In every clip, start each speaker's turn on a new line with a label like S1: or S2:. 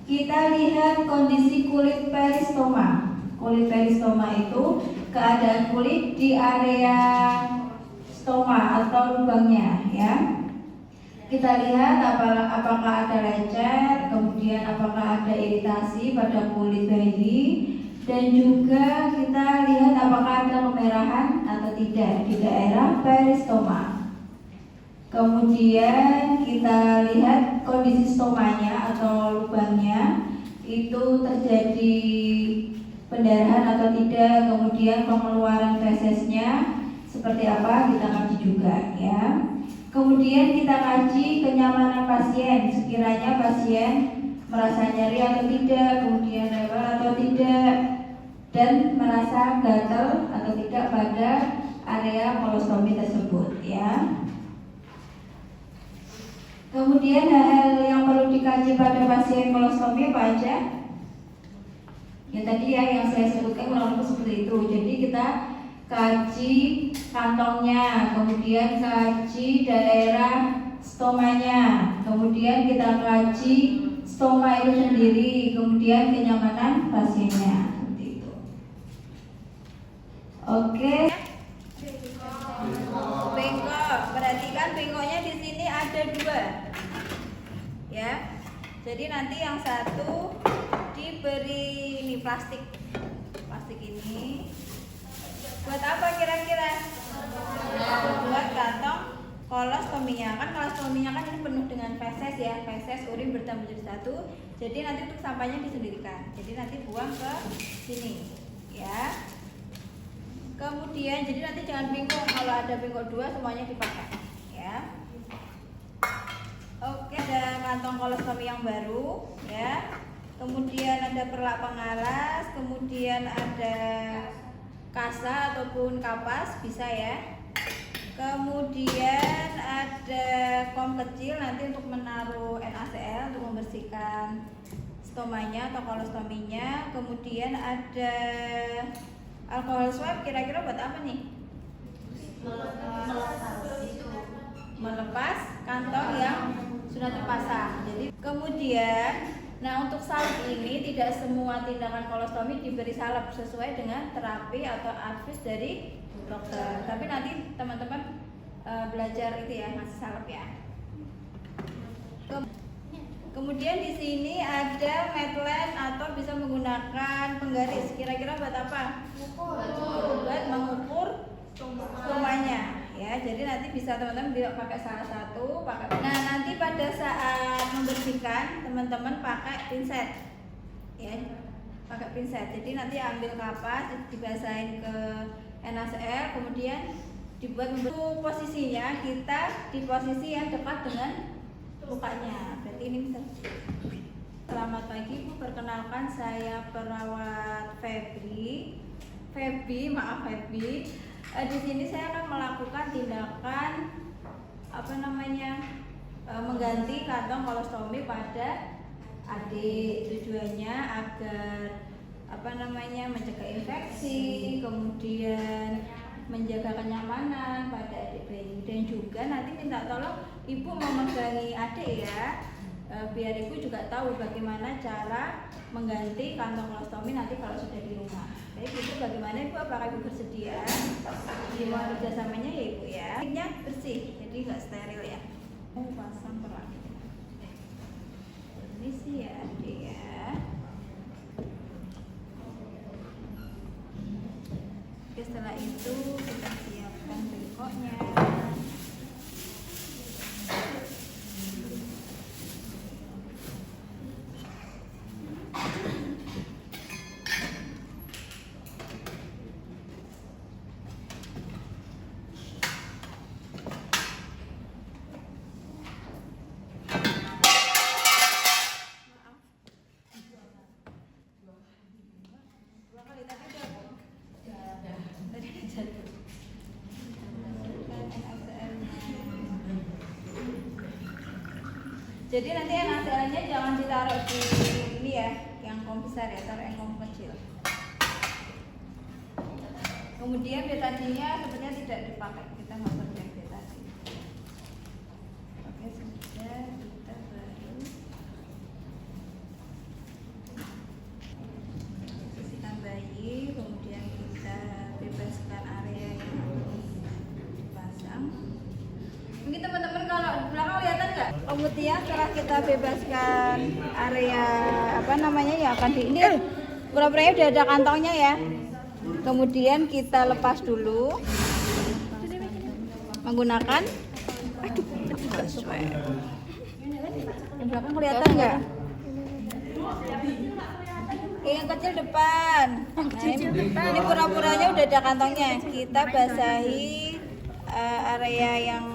S1: kita lihat kondisi kulit peristoma. Kulit peristoma itu keadaan kulit di area stoma atau lubangnya, ya. Kita lihat apakah ada lecet, kemudian apakah ada iritasi pada kulit bayi, dan juga kita lihat apakah ada kemerahan atau tidak di daerah peristoma. Kemudian kita lihat kondisi stomanya atau lubangnya itu terjadi pendarahan atau tidak, kemudian pengeluaran fesesnya seperti apa kita kaji juga, ya. Kemudian kita kaji kenyamanan pasien, sekiranya pasien merasa nyeri atau tidak, kemudian rewel atau tidak, dan merasa gatal atau tidak pada area kolostomi tersebut, ya. Kemudian hal-hal yang perlu dikaji pada pasien kolostomi apa aja? Ya tadi ya yang saya sebutkan kurang lebih seperti itu. Jadi kita kaji kantongnya, kemudian kaji daerah stomanya, kemudian kita kaji stoma itu sendiri, kemudian kenyamanan pasiennya, seperti itu. Oke. Bengkok, perhatikan bengkoknya di sini ada 2, ya. Jadi nanti yang satu diberi ini plastik ini. Buat apa kira-kira? Buat kantong kolostominya. Kan kolostominya kan ini penuh dengan feses, ya. Feses urin bertambah menjadi 1. Jadi nanti untuk sampahnya disendirikan. Jadi nanti buang ke sini, ya. Kemudian jadi nanti jangan bingung kalau ada bengkok 2 semuanya dipakai, ya. Oke, ada kantong kolostomi yang baru, ya. Kemudian ada perlak pengalas, kemudian ada kasa ataupun kapas bisa, ya. Kemudian ada kom kecil nanti untuk menaruh NaCl untuk membersihkan stomanya atau kolostominya. Kemudian ada alkohol swab, kira-kira buat apa nih? Melepas kantong yang sudah terpasang. Jadi kemudian, nah untuk salep ini tidak semua tindakan kolostomi diberi salep sesuai dengan terapi atau advice dari dokter. Tapi nanti teman-teman belajar itu ya, masih salep ya. Kemudian di sini ada medline atau bisa menggunakan penggaris. Kira-kira buat apa? Buat mengukur stomanya, ya. Jadi nanti bisa teman-teman pakai salah satu, pakai. Nah, nanti pada saat membersihkan teman-teman pakai pinset, ya. Pakai pinset. Jadi nanti ambil kapas, dibasahin ke NaCl, kemudian dibuat posisinya kita di posisi yang dekat dengan lukanya. Berarti ini bisa. Selamat pagi Bu, perkenalkan saya perawat Febri. Di sini saya akan melakukan tindakan mengganti kantong kolostomi pada adik. Tujuannya agar mencegah infeksi, kemudian menjaga kenyamanan pada adik bayi, dan juga nanti minta tolong ibu memegangi adik, ya. Biar ibu juga tahu bagaimana cara mengganti kantong kolostomi nanti kalau sudah di rumah. Baik ibu, bagaimana ibu? Apakah ibu bersedia? Mohon kerjasamanya ya ibu, ya. Ini bersih, jadi nggak steril, ya. Pasang perlak. Ini sih ya adik, ya. Oke, setelah itu kita siapkan bengkoknya. Jadi nanti NaCl-nya jangan ditaruh di ini ya, yang kom besar ya, taruh yang kom kecil. Kemudian betadinnya sebenarnya tidak dipakai, kita nggak pakai betadin. Oke, sudah kita baru Kemudian setelah kita bebaskan area apa namanya ya akan di ini pura-puranya udah ada kantongnya ya. Kemudian kita lepas dulu menggunakan yang belakang kelihatan nggak? Yang kecil depan. Nah, ini pura-puranya udah ada kantongnya. Kita basahi area yang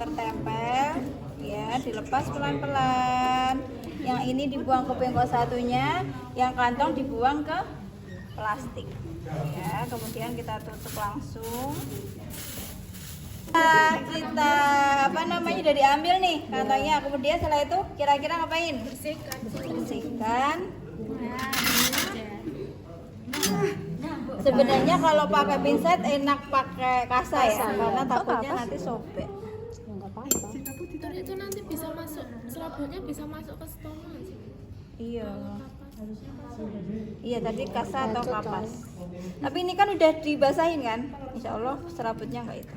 S1: tertempel, ya, dilepas pelan-pelan. Yang ini dibuang ke bengkok satunya, yang kantong dibuang ke plastik. Ya, kemudian kita tutup langsung. Kita apa namanya udah diambil nih kantongnya. Kemudian setelah itu kira-kira ngapain? Bersihkan. Sebenarnya kalau pakai pinset enak pakai kasa ya, karena takutnya nanti sobek.
S2: Itu nanti bisa masuk, serabutnya bisa masuk ke stoma sih.
S1: Iya. Iya tadi kasa atau kapas. Tapi ini kan udah dibasahin kan? Insya Allah serabutnya nggak itu.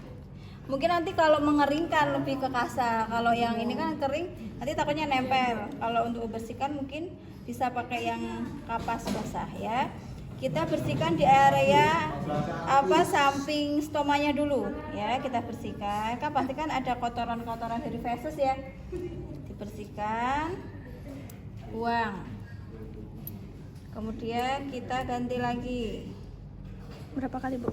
S1: Mungkin nanti kalau mengeringkan lebih ke kasa. Kalau yang ini kan kering, nanti takutnya nempel. Kalau untuk bersihkan mungkin bisa pakai yang kapas basah ya. Kita bersihkan di area apa samping stomanya dulu ya, kita bersihkan. Kan pasti kan ada kotoran-kotoran dari feses ya. Dibersihkan, buang. Kemudian kita ganti lagi.
S3: Berapa kali, Bu?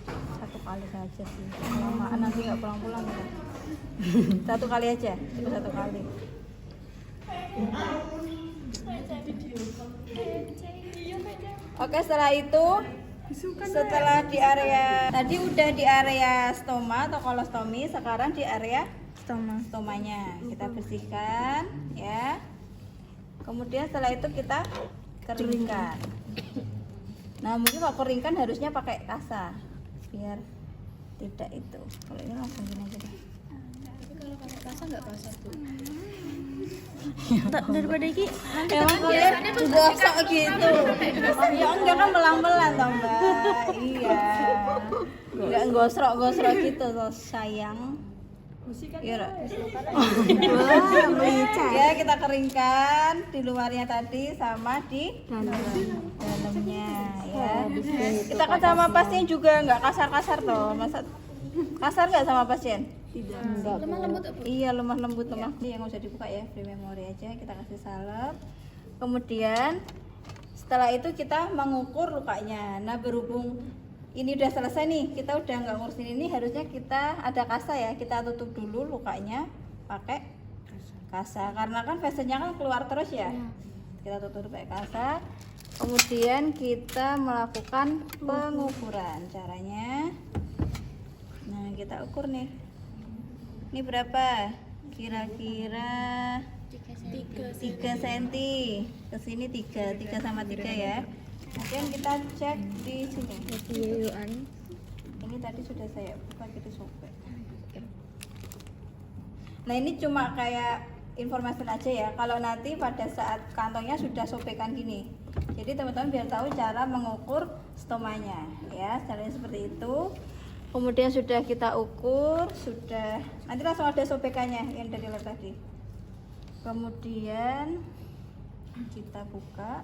S1: 1 kali saja sih. Kelamaan nanti nggak pulang-pulang ya. 1 kali aja, cuma 1 kali. Oke, setelah itu setelah di area tadi udah di area stoma atau kolostomi, sekarang di area stomanya kita bersihkan ya. Kemudian setelah itu kita keringkan. Nah, mungkin kalau keringkan harusnya pakai kasa biar tidak itu. Kalau ini langsung gini aja deh.
S2: Tapi kalau pakai kasa nggak basah tuh.
S3: Daripada iki nanti
S1: Emang kalian gosok gitu. Ya enggak kan pelan-pelan toh, Mbak. Iya. Enggak gosrok-gosrok gitu toh, sayang. Iya. Ya, kita keringkan di luarnya tadi sama di dalamnya ya. Kita kan sama pasien juga nggak kasar-kasar toh. Masa kasar nggak sama pasien?
S2: Lemah lembut tuh.
S1: Iya, lemah lembut lemah. Ini yang nggak usah dibuka ya, free memory aja. Kita kasih salep. Kemudian setelah itu kita mengukur lukanya. Nah, berhubung ini udah selesai nih, kita udah nggak ngurusin ini, harusnya kita ada kasa ya. Kita tutup dulu lukanya pakai kasa, karena kan vesenya kan keluar terus ya. Kita tutup pakai kasa. Kemudian kita melakukan pengukuran. Caranya, nah kita ukur nih. Ini berapa? Kira-kira 3 cm. Kesini 3 sama 3 ya. Kemudian kita cek di sini. Ini tadi sudah saya buka, kita sobek. Nah, ini cuma kayak informasi aja ya. Kalau nanti pada saat kantongnya sudah sobekan gini. Jadi teman-teman biar tahu cara mengukur stomanya ya. Caranya seperti itu. Kemudian sudah kita ukur, sudah nanti langsung ada sobekannya yang dari lab tadi. Kemudian kita buka.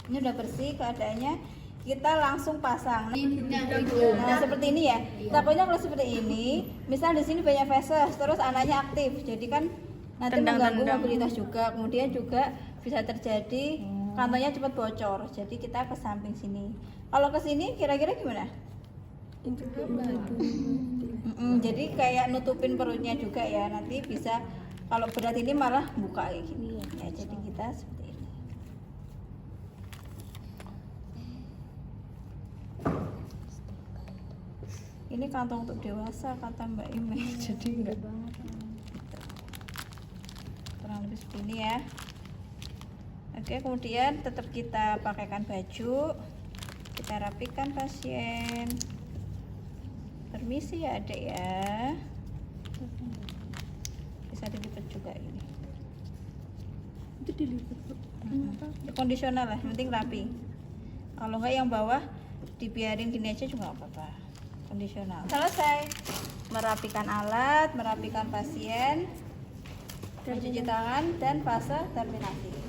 S1: Ini udah bersih keadaannya, kita langsung pasang. Nah, seperti ini ya. Takutnya kalau seperti ini, misal di sini banyak feses, terus anaknya aktif, jadi kan nanti mengganggu mobilitas juga. Kemudian juga bisa terjadi kantongnya cepat bocor. Jadi kita ke samping sini. Kalau ke sini kira-kira gimana? Jadi kayak nutupin perutnya juga ya. Nanti bisa kalau berat ini malah buka kayak gini ya. Jadi kita seperti ini. Ini kantong untuk dewasa kata Mbak Ime. Jadi enggak banget. Kurang lebih seperti ini ya. Oke, kemudian tetap kita pakaikan baju. Kita rapikan pasien. Permisi ya Adek ya. Bisa dilipat juga ini.
S3: Itu dilipat.
S1: Kondisional lah, yang penting rapi. Kalau enggak yang bawah dibiarin gini aja juga nggak apa-apa. Kondisional. Selesai. Merapikan alat, merapikan pasien. mencuci tangan dan fase terminasi.